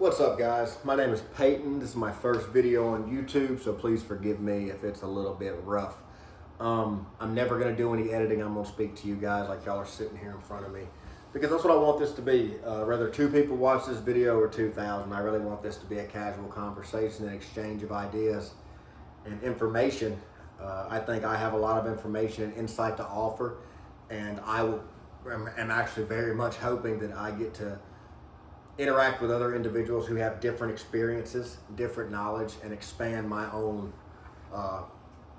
What's up, guys? My name is Peyton. This is my first video on YouTube, so please forgive me if it's a little bit rough. I'm never going to do any editing. I'm going to speak to you guys like y'all are sitting here in front of me, because that's what I want this to be. Whether 2 people watch this video or 2,000, I really want this to be a casual conversation and exchange of ideas and information. I think I have a lot of information and insight to offer, and am actually very much hoping that I get to interact with other individuals who have different experiences, different knowledge, and expand my own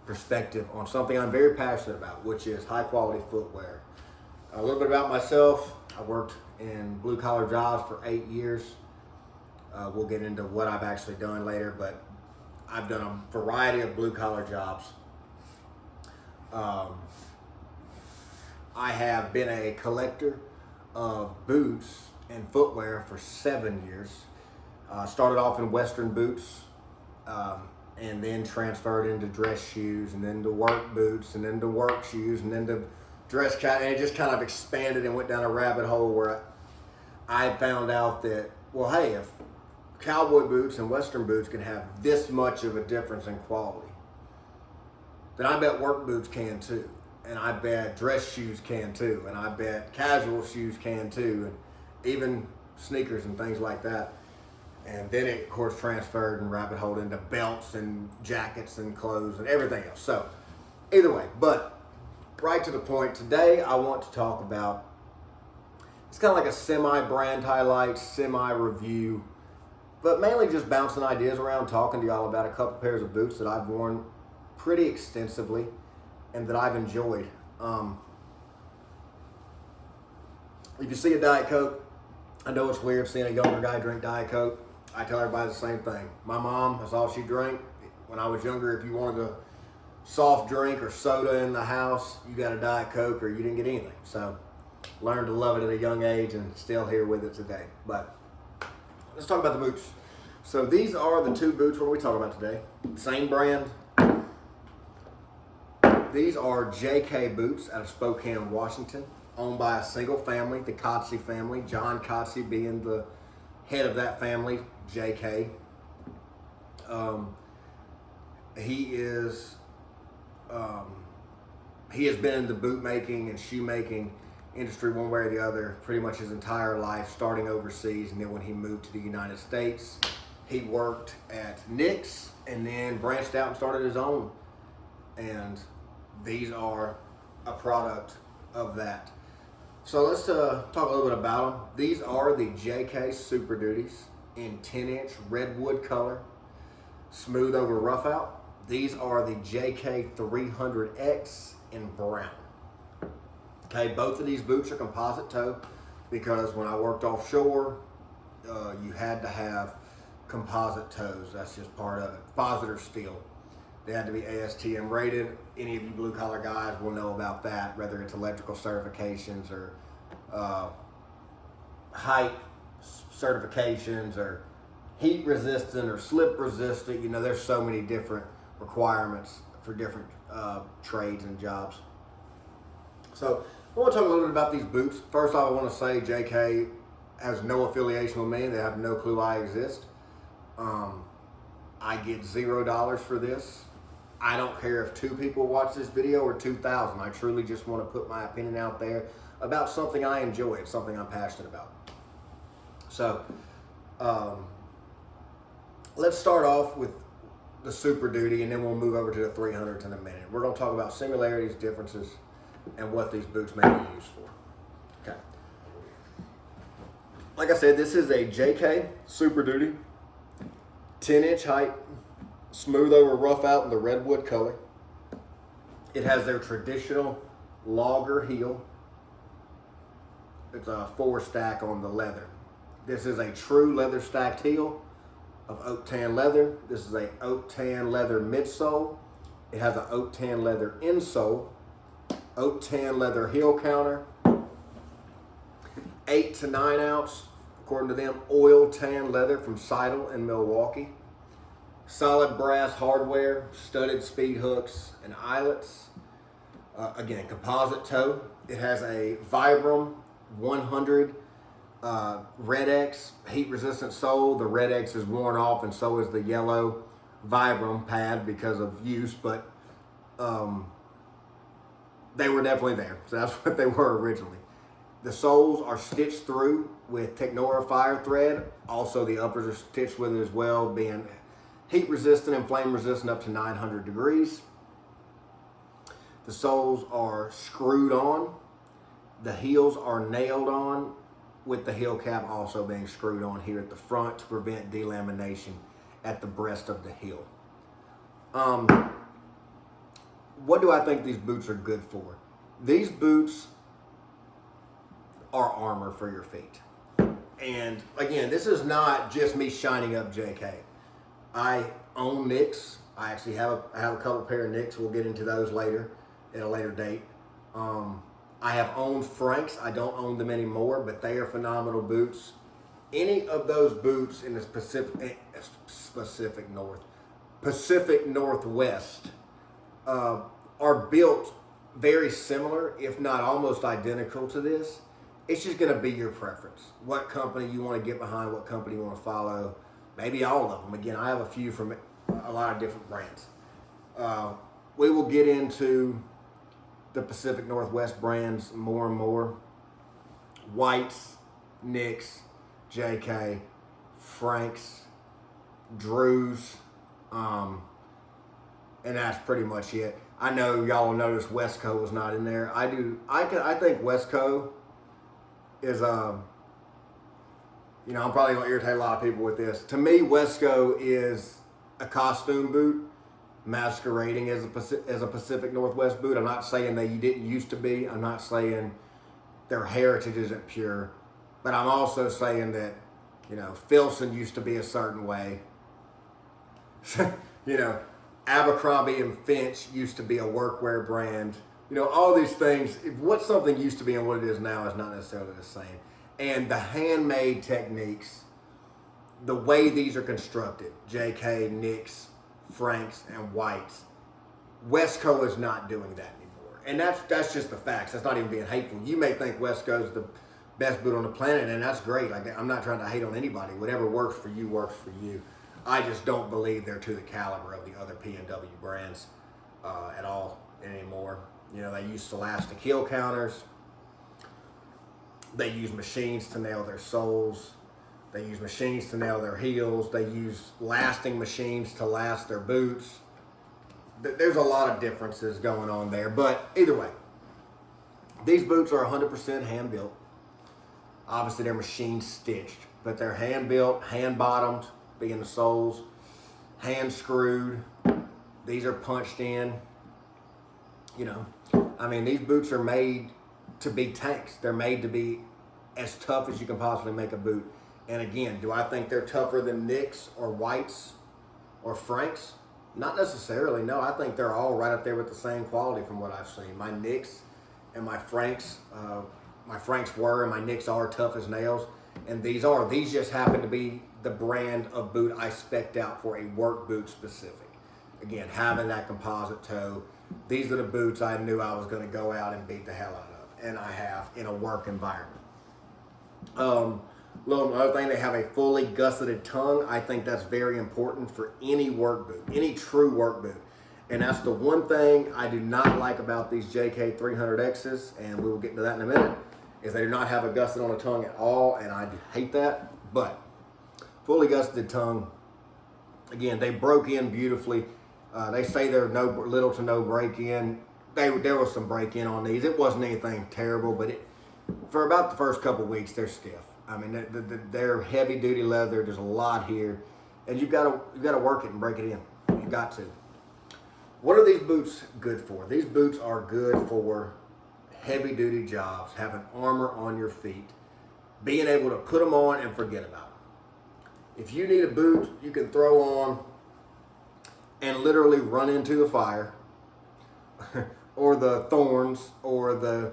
perspective on something I'm very passionate about, which is high quality footwear. A little bit about myself. I worked in blue collar jobs for 8 years. We'll get into what I've actually done later, but I've done a variety of blue collar jobs. I have been a collector of boots and footwear for 7 years. Started off in Western boots, and then transferred into dress shoes, and then to work boots, and then to work shoes, and then to dress cat, and it just kind of expanded and went down a rabbit hole where I found out that, well, hey, if cowboy boots and Western boots can have this much of a difference in quality, then I bet work boots can too, and I bet dress shoes can too, and I bet casual shoes can too, and even sneakers and things like that. And then it, of course, transferred and rabbit holed into belts and jackets and clothes and everything else. So either way, but right to the point, today I want to talk about, it's kind of like a semi-brand highlight, semi-review, but mainly just bouncing ideas around, talking to y'all about a couple pairs of boots that I've worn pretty extensively and that I've enjoyed. If you see a Diet Coke, I know it's weird seeing a younger guy drink Diet Coke. I tell everybody the same thing. My mom, that's all she drank. When I was younger, if you wanted a soft drink or soda in the house, you got a Diet Coke or you didn't get anything. So learned to love it at a young age and still here with it today. But let's talk about the boots. So these are the 2 boots we're going to talk about today. Same brand. These are JK boots out of Spokane, Washington, owned by a single family, the Kotze family, John Kotze being the head of that family, JK. He has been in the boot making and shoe making industry one way or the other pretty much his entire life, starting overseas, and then when he moved to the United States, he worked at Nick's and then branched out and started his own. And these are a product of that. So let's talk a little bit about them. These are the JK Superduties in 10-inch redwood color, smooth over rough out. These are the JK 300X in brown. Okay, both of these boots are composite toe because when I worked offshore, you had to have composite toes. That's just part of it. Composite or steel. They had to be ASTM rated. Any of you blue collar guys will know about that, whether it's electrical certifications or height certifications or heat resistant or slip resistant. You know, there's so many different requirements for different trades and jobs. So I want to talk a little bit about these boots. First off, I want to say JK has no affiliation with me. They have no clue I exist. I get $0 for this. I don't care if 2 people watch this video or 2,000. I truly just want to put my opinion out there about something I enjoy. It's something I'm passionate about. So let's start off with the Superduty, and then we'll move over to the 300s in a minute. We're going to talk about similarities, differences, and what these boots may be used for. Okay. Like I said, this is a JK Superduty, 10-inch height, smooth over rough out in the redwood color. It has their traditional logger heel. It's a 4-stack on the leather. This is a true leather stacked heel of oak tan leather. This is a oak tan leather midsole. It has an oak tan leather insole, oak tan leather heel counter, 8 to 9 ounce, according to them, oil tan leather from Seidel in Milwaukee. Solid brass hardware, studded speed hooks and eyelets. Again, composite toe. It has a Vibram 100 Red X, heat resistant sole. The Red X is worn off, and so is the yellow Vibram pad because of use, but they were definitely there. So that's what they were originally. The soles are stitched through with Technora fire thread. Also, the uppers are stitched with it as well, being heat resistant and flame resistant up to 900 degrees. The soles are screwed on. The heels are nailed on, with the heel cap also being screwed on here at the front to prevent delamination at the breast of the heel. What do I think these boots are good for? These boots are armor for your feet. And again, this is not just me shining up JK. I own Nicks. I actually have a couple pair of Nicks. We'll get into those later at a later date. I have owned Franks. I don't own them anymore, but they are phenomenal boots. Any of those boots in the Pacific Northwest are built very similar, if not almost identical to this. It's just going to be your preference. What company you want to get behind, what company you want to follow. Maybe all of them. Again, I have a few from a lot of different brands. We will get into the Pacific Northwest brands more and more. Whites, Nicks, JK, Franks, Drews, and that's pretty much it. I know y'all will notice Westco was not in there. I think Westco is I'm probably gonna irritate a lot of people with this. To me, Westco is a costume boot masquerading as a Pacific Northwest boot. I'm not saying that you didn't used to be. I'm not saying their heritage isn't pure, but I'm also saying that Filson used to be a certain way. Abercrombie and Finch used to be a workwear brand. All these things, what something used to be and what it is now is not necessarily the same. And the handmade techniques, the way these are constructed, JK, Nicks, Franks, and Whites, Westco is not doing that anymore. And that's just the facts. That's not even being hateful. You may think Westco is the best boot on the planet, and that's great. I'm not trying to hate on anybody. Whatever works for you works for you. I just don't believe they're to the caliber of the other P&W brands at all anymore. They use Celastic heel counters. They use machines to nail their soles. They use machines to nail their heels. They use lasting machines to last their boots. There's a lot of differences going on there. But either way, these boots are 100% hand-built. Obviously, they're machine stitched, but they're hand-built, hand-bottomed, being the soles, hand-screwed. These are punched in. These boots are made to be tanks. They're made to be as tough as you can possibly make a boot. And again, do I think they're tougher than Nicks or Whites or Franks? Not necessarily, no. I think they're all right up there with the same quality from what I've seen. My Nicks and my Franks were and my Nicks are tough as nails. And these just happen to be the brand of boot I spec'd out for a work boot specific. Again, having that composite toe. These are the boots I knew I was going to go out and beat the hell out of. And I have in a work environment. Another thing, they have a fully gusseted tongue. I think that's very important for any work boot, any true work boot. And that's the one thing I do not like about these JK 300Xs, and we will get into that in a minute, is they do not have a gusset on the tongue at all, and I hate that. But fully gusseted tongue, again, they broke in beautifully. They say they're little to no break in. There was some break in on these. It wasn't anything terrible, but for about the first couple weeks, they're stiff. They're heavy duty leather. There's a lot here, and you've got to work it and break it in. You got to. What are these boots good for? These boots are good for heavy duty jobs, having armor on your feet, being able to put them on and forget about them. If you need a boot you can throw on and literally run into the fire or the thorns or the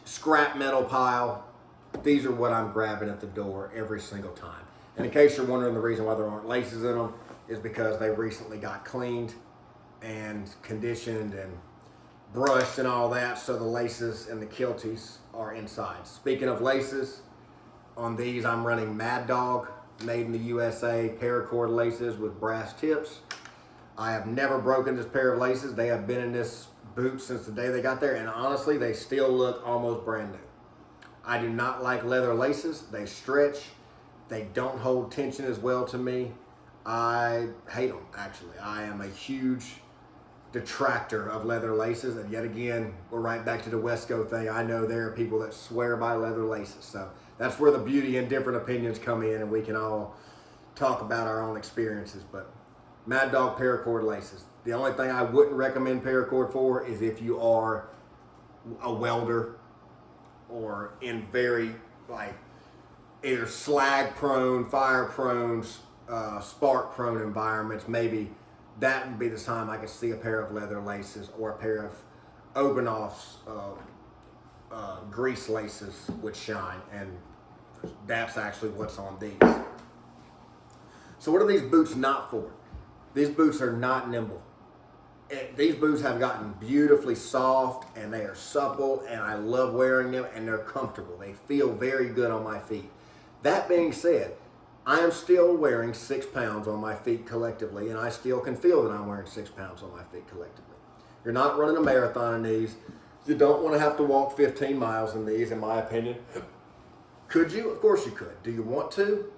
scrap metal pile, these are what I'm grabbing at the door every single time. And in case you're wondering, the reason why there aren't laces in them is because they recently got cleaned and conditioned and brushed and all that, so the laces and the kilties are inside. Speaking of laces, On these, I'm running Mad Dog, made in the USA, paracord laces with brass tips. I have never broken this pair of laces. They have been in this boot since the day they got there, and honestly, they still look almost brand new. I do not like leather laces. They stretch. They don't hold tension as well to me. I hate them, actually. I am a huge detractor of leather laces, and yet again, we're right back to the Wesco thing. I know there are people that swear by leather laces, so that's where the beauty and different opinions come in, and we can all talk about our own experiences. But Mad Dog paracord laces. The only thing I wouldn't recommend paracord for is if you are a welder or in very, like, either slag prone, fire prone, spark prone environments. Maybe that would be the time I could see a pair of leather laces or a pair of Obanoff's grease laces would shine, and that's actually what's on these. So what are these boots not for? These boots are not nimble. These boots have gotten beautifully soft, and they are supple, and I love wearing them, and they're comfortable. They feel very good on my feet. That being said, I am still wearing 6 pounds on my feet collectively, and I still can feel that I'm wearing 6 pounds on my feet collectively. You're not running a marathon in these. You don't want to have to walk 15 miles in these, in my opinion. Could you? Of course you could. Do you want to?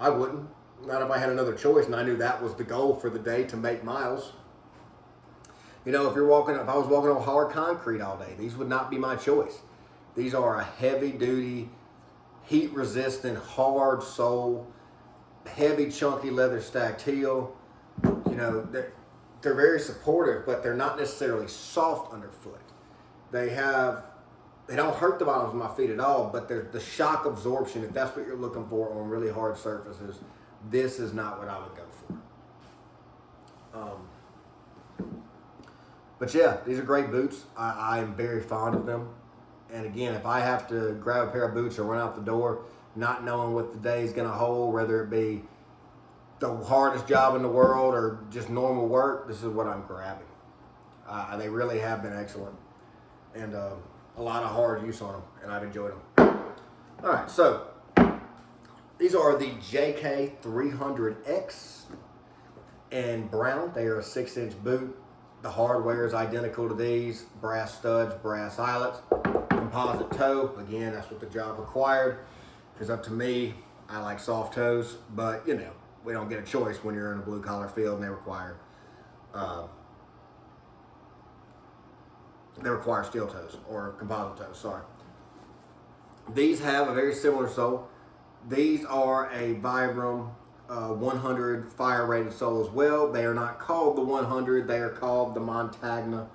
I wouldn't. Not if I had another choice and I knew that was the goal for the day, to make miles. You know, if I was walking on hard concrete all day, these would not be my choice. These are a heavy duty, heat resistant, hard sole, heavy chunky leather stacked heel. You know, they're very supportive, but they're not necessarily soft underfoot. They don't hurt the bottoms of my feet at all, but the shock absorption, if that's what you're looking for on really hard surfaces, this is not what I would go for. But yeah, these are great boots. I am very fond of them. And again, if I have to grab a pair of boots or run out the door, not knowing what the day is going to hold, whether it be the hardest job in the world or just normal work, this is what I'm grabbing. They really have been excellent. And a lot of hard use on them, and I've enjoyed them. All right, so these are the JK300X in brown. They are a 6-inch boot. The hardware is identical to these. Brass studs, brass eyelets, composite toe. Again, that's what the job required. It's up to me. I like soft toes, but you know, we don't get a choice when you're in a blue collar field, and they require steel toes or composite toes, sorry. These have a very similar sole. These are a Vibram 100 fire rated sole as well. They are not called the 100, they are called the Montagna.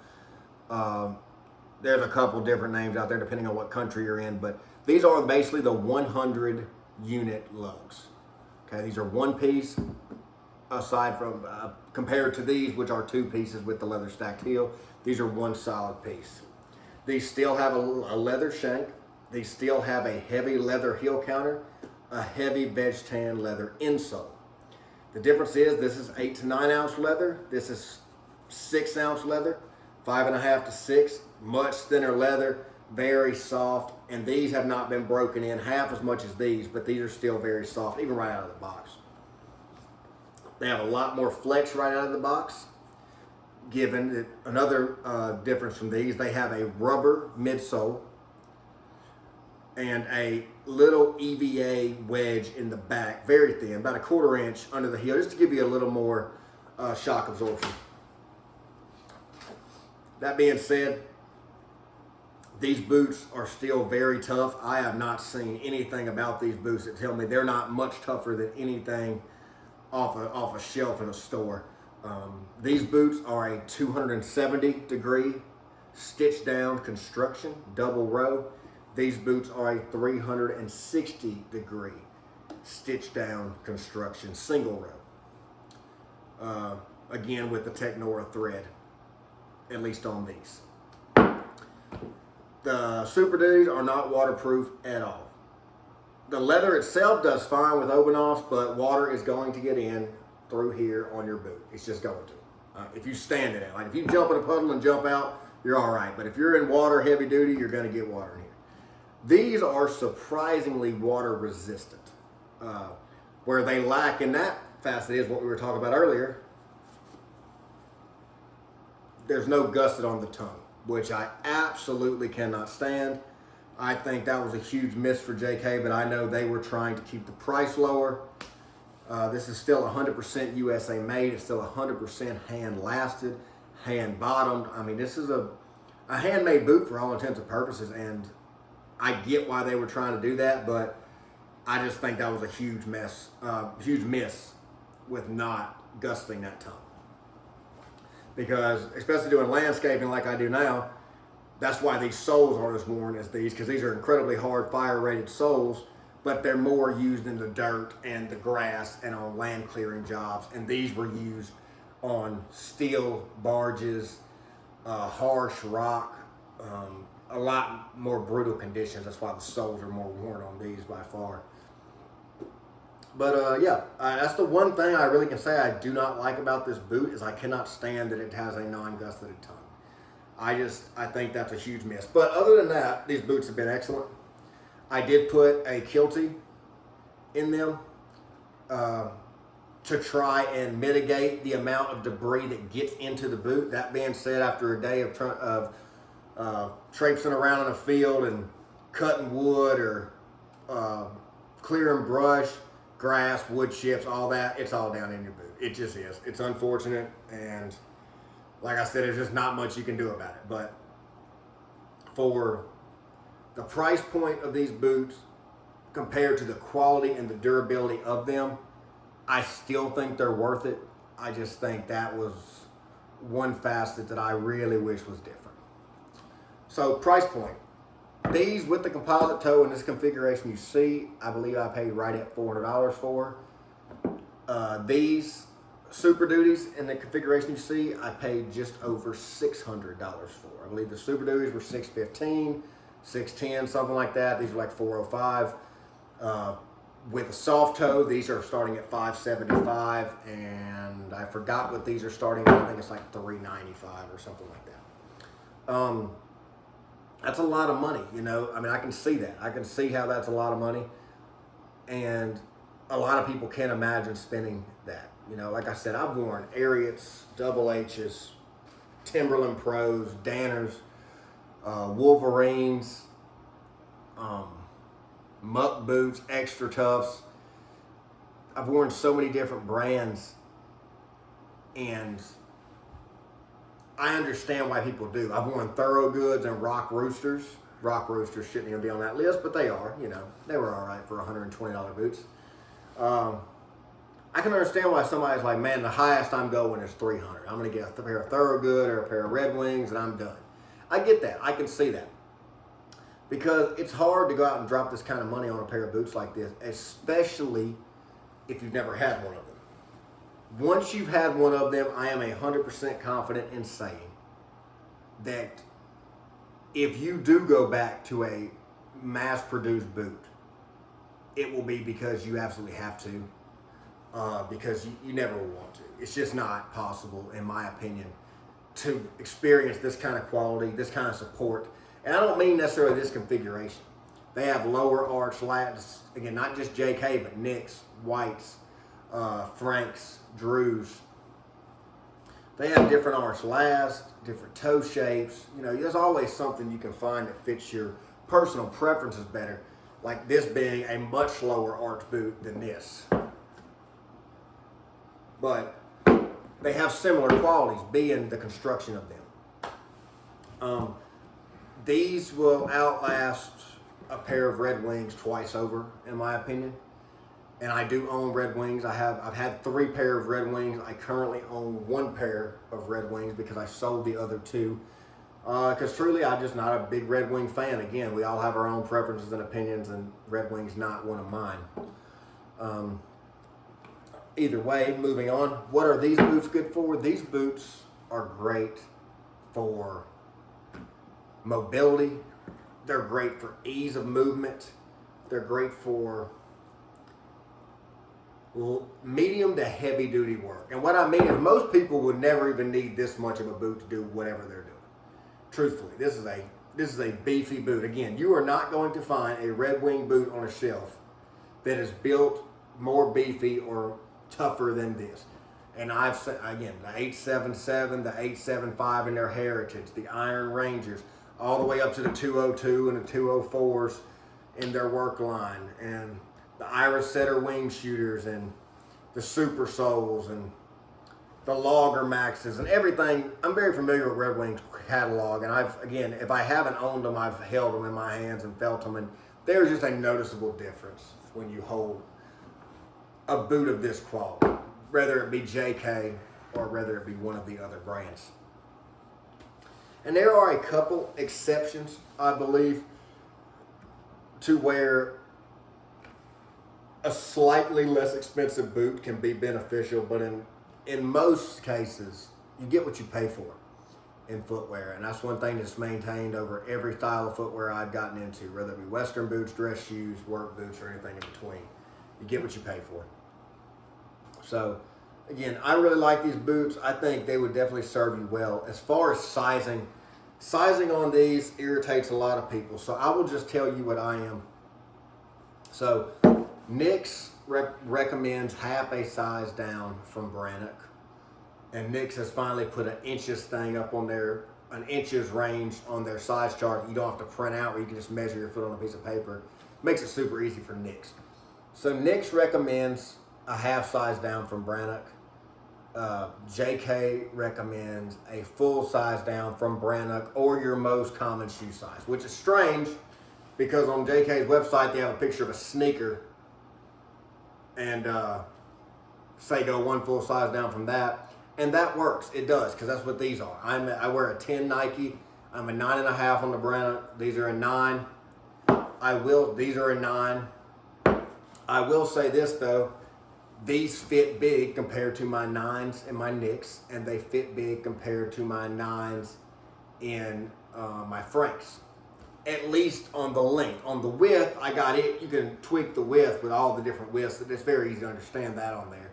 There's a couple different names out there depending on what country you're in, but these are basically the 100 unit lugs. Okay, these are one piece, aside from compared to these, which are 2 pieces with the leather stacked heel. These are one solid piece. These still have a leather shank. These still have a heavy leather heel counter, a heavy veg tan leather insole. The difference is this is 8 to 9 ounce leather. This is 6 ounce leather, 5.5 to 6, much thinner leather, very soft. And these have not been broken in half as much as these, but these are still very soft, even right out of the box. They have a lot more flex right out of the box. Given that another difference from these, they have a rubber midsole and a little EVA wedge in the back, very thin, about 1/4 inch under the heel, just to give you a little more shock absorption. That being said, these boots are still very tough. I have not seen anything about these boots that tell me they're not much tougher than anything off a shelf in a store. These boots are a 270 degree stitch down construction, double row. These boots are a 360 degree stitch down construction, single row. Again, with the Technora thread, at least on these. The Superduties are not waterproof at all. The leather itself does fine with Obanoffs, but water is going to get in through here on your boot. It's just going to. If you stand in it, like if you jump in a puddle and jump out, you're all right. But if you're in water heavy duty, you're going to get water in here. These are surprisingly water resistant. Where they lack in that facet is what we were talking about earlier. There's no gusset on the tongue, which I absolutely cannot stand. I think that was a huge miss for JK, but I know they were trying to keep the price lower. This is still 100% USA made. It's still 100% hand lasted, hand bottomed. I mean, this is a handmade boot for all intents and purposes, and I get why they were trying to do that, but I just think that was a huge miss with not gusseting that tongue. Because, especially doing landscaping like I do now, that's why these soles aren't as worn as these, because these are incredibly hard fire-rated soles, but they're more used in the dirt and the grass and on land clearing jobs. And these were used on steel barges, harsh rock, a lot more brutal conditions. That's why the soles are more worn on these by far. But that's the one thing I really can say I do not like about this boot is I cannot stand that it has a non-gusseted tongue. I think that's a huge miss. But other than that, these boots have been excellent. I did put a kiltie in them to try and mitigate the amount of debris that gets into the boot. That being said, after a day of traipsing around in a field and cutting wood or clearing brush, grass, wood chips, all that, it's all down in your boot. It just is. It's unfortunate, and like I said, there's just not much you can do about it. But for the price point of these boots compared to the quality and the durability of them, I still think they're worth it. I just think that was one facet that I really wish was different. So price point. These with the composite toe in this configuration you see, I believe I paid right at $400 for. These Super Duties in the configuration you see, I paid just over $600 for. I believe the Super Duties were $615, $610, something like that. These are like $405. With a soft toe, these are starting at $575, and I forgot what these are starting at. I think it's like $395 or something like that. That's a lot of money, you know. I mean, I can see that. I can see how that's a lot of money, and a lot of people can't imagine spending that. You know, like I said, I've worn Ariats, Double H's, Timberland Pros, Danners, Wolverines, Muck boots, Extra Toughs. I've worn so many different brands, and I understand why people do. I've worn Thoroughgoods and Rock Roosters. Rock Roosters shouldn't even be on that list, but they are, you know. They were all right for $120 boots. I can understand why somebody's like, man, the highest I'm going is $300. I'm going to get a pair of Thoroughgood or a pair of Red Wings, and I'm done. I get that. I can see that. Because it's hard to go out and drop this kind of money on a pair of boots like this, especially if you've never had one of them. Once you've had one of them, I am 100% confident in saying that if you do go back to a mass-produced boot, it will be because you absolutely have to, because you never will want to. It's just not possible, in my opinion, to experience this kind of quality, this kind of support. And I don't mean necessarily this configuration. They have lower arch lats, again, not just JK, but Nicks, Whites, Franks, Drews. They have different arch last, different toe shapes. You know, there's always something you can find that fits your personal preferences better, like this being a much lower arch boot than this. But they have similar qualities, being the construction of them. These will outlast a pair of Red Wings twice over, in my opinion. And I do own Red Wings. I've had 3 pair of Red Wings. I currently own 1 pair of Red Wings because I sold the other 2. Because truly, I'm just not a big Red Wing fan. Again, we all have our own preferences and opinions, and Red Wing's not one of mine. Either way, moving on. What are these boots good for? These boots are great for mobility. They're great for ease of movement. They're great for medium to heavy duty work. And what I mean is most people would never even need this much of a boot to do whatever they're doing. Truthfully, this is a This is a beefy boot. Again, you are not going to find a Red Wing boot on a shelf that is built more beefy or tougher than this. And I've said, again, the 877, the 875 in their heritage, the Iron Rangers, all the way up to the 202 and the 204s in their work line, and the Iris Setter wing shooters, and the Super Souls, and the Logger Maxes, and everything. I'm very familiar with Red Wing's catalog, and again, if I haven't owned them, I've held them in my hands and felt them, and there's just a noticeable difference when you hold a boot of this quality, whether it be JK or whether it be one of the other brands. And there are a couple exceptions, I believe, to where a slightly less expensive boot can be beneficial, but in most cases, you get what you pay for in footwear. And that's one thing that's maintained over every style of footwear I've gotten into, whether it be Western boots, dress shoes, work boots, or anything in between. You get what you pay for. So, again, I really like these boots. I think they would definitely serve you well. As far as sizing on these irritates a lot of people. So I will just tell you what I am. So Nix recommends half a size down from Brannock. And Nix has finally put an inches thing up on their, an inches range on their size chart. You don't have to print out, where you can just measure your foot on a piece of paper. Makes it super easy for Nix. So Nix recommends a half size down from Brannock. JK recommends a full size down from Brannock, or your most common shoe size, which is strange because on JK's website they have a picture of a sneaker and say go one full size down from that, and that works. It does, because that's what these are. I wear a 10 Nike. I'm a 9.5 on the Brannock. These are a 9. These are a 9. I will say this though. These fit big compared to my 9s and my Nix, and they fit big compared to my 9s in my Franks. At least on the length. On the width, I got it. You can tweak the width with all the different widths. It's very easy to understand that on there.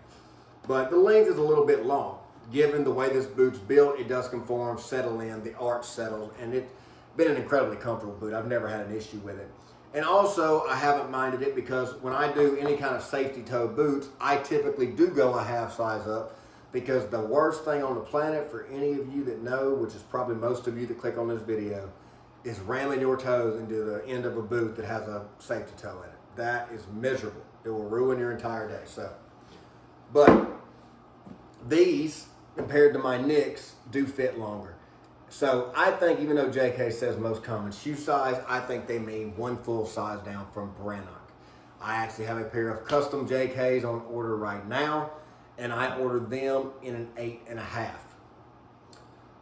But the length is a little bit long. Given the way this boot's built, it does conform, settle in, the arch settles, and it's been an incredibly comfortable boot. I've never had an issue with it. And also, I haven't minded it because when I do any kind of safety toe boots, I typically do go a half size up, because the worst thing on the planet for any of you that know, which is probably most of you that click on this video, is ramming your toes into the end of a boot that has a safety toe in it. That is miserable. It will ruin your entire day. So, but these, compared to my Nix, do fit longer. So I think, even though JK says most common shoe size, I think they mean one full size down from Brannock. I actually have a pair of custom JKs on order right now, and I ordered them in an 8.5.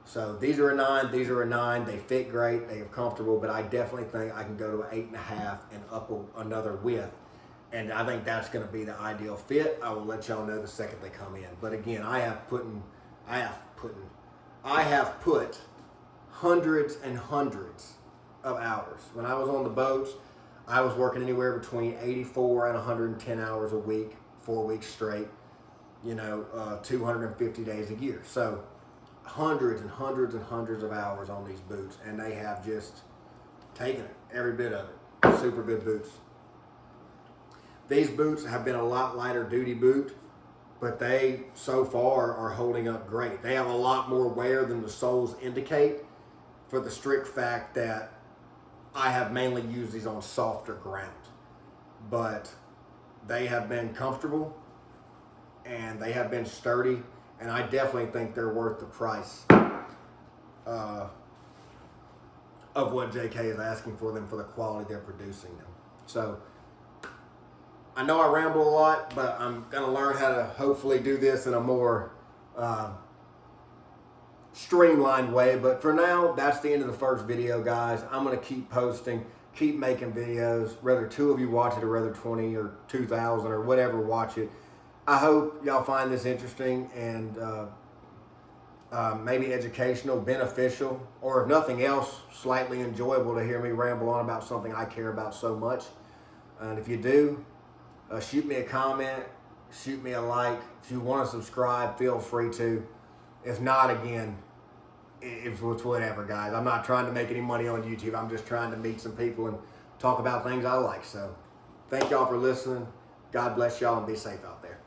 So these are a 9, these are a 9. They fit great, they are comfortable, but I definitely think I can go to an 8.5 and up another width. And I think that's going to be the ideal fit. I will let y'all know the second they come in. But again, I have put hundreds and hundreds of hours. When I was on the boats, I was working anywhere between 84 and 110 hours a week, 4 weeks straight, 250 days a year. So hundreds and hundreds and hundreds of hours on these boots, and they have just taken it, every bit of it. Super good boots. These boots have been a lot lighter duty boot, but they so far are holding up great. They have a lot more wear than the soles indicate, for the strict fact that I have mainly used these on softer ground. But they have been comfortable and they have been sturdy, and I definitely think they're worth the price of what JK is asking for them, for the quality they're producing them. So I know I ramble a lot, but I'm going to learn how to hopefully do this in a more streamlined way. But for now, that's the end of the first video, guys. I'm going to keep posting, keep making videos, whether 2 of you watch it or whether 20 or 2,000 or whatever watch it. I hope y'all find this interesting and maybe educational, beneficial, or if nothing else, slightly enjoyable to hear me ramble on about something I care about so much. And if you do, shoot me a comment, shoot me a like. If you want to subscribe, feel free to. If not, again, it's whatever, guys. I'm not trying to make any money on YouTube. I'm just trying to meet some people and talk about things I like. So thank y'all for listening. God bless y'all and be safe out there.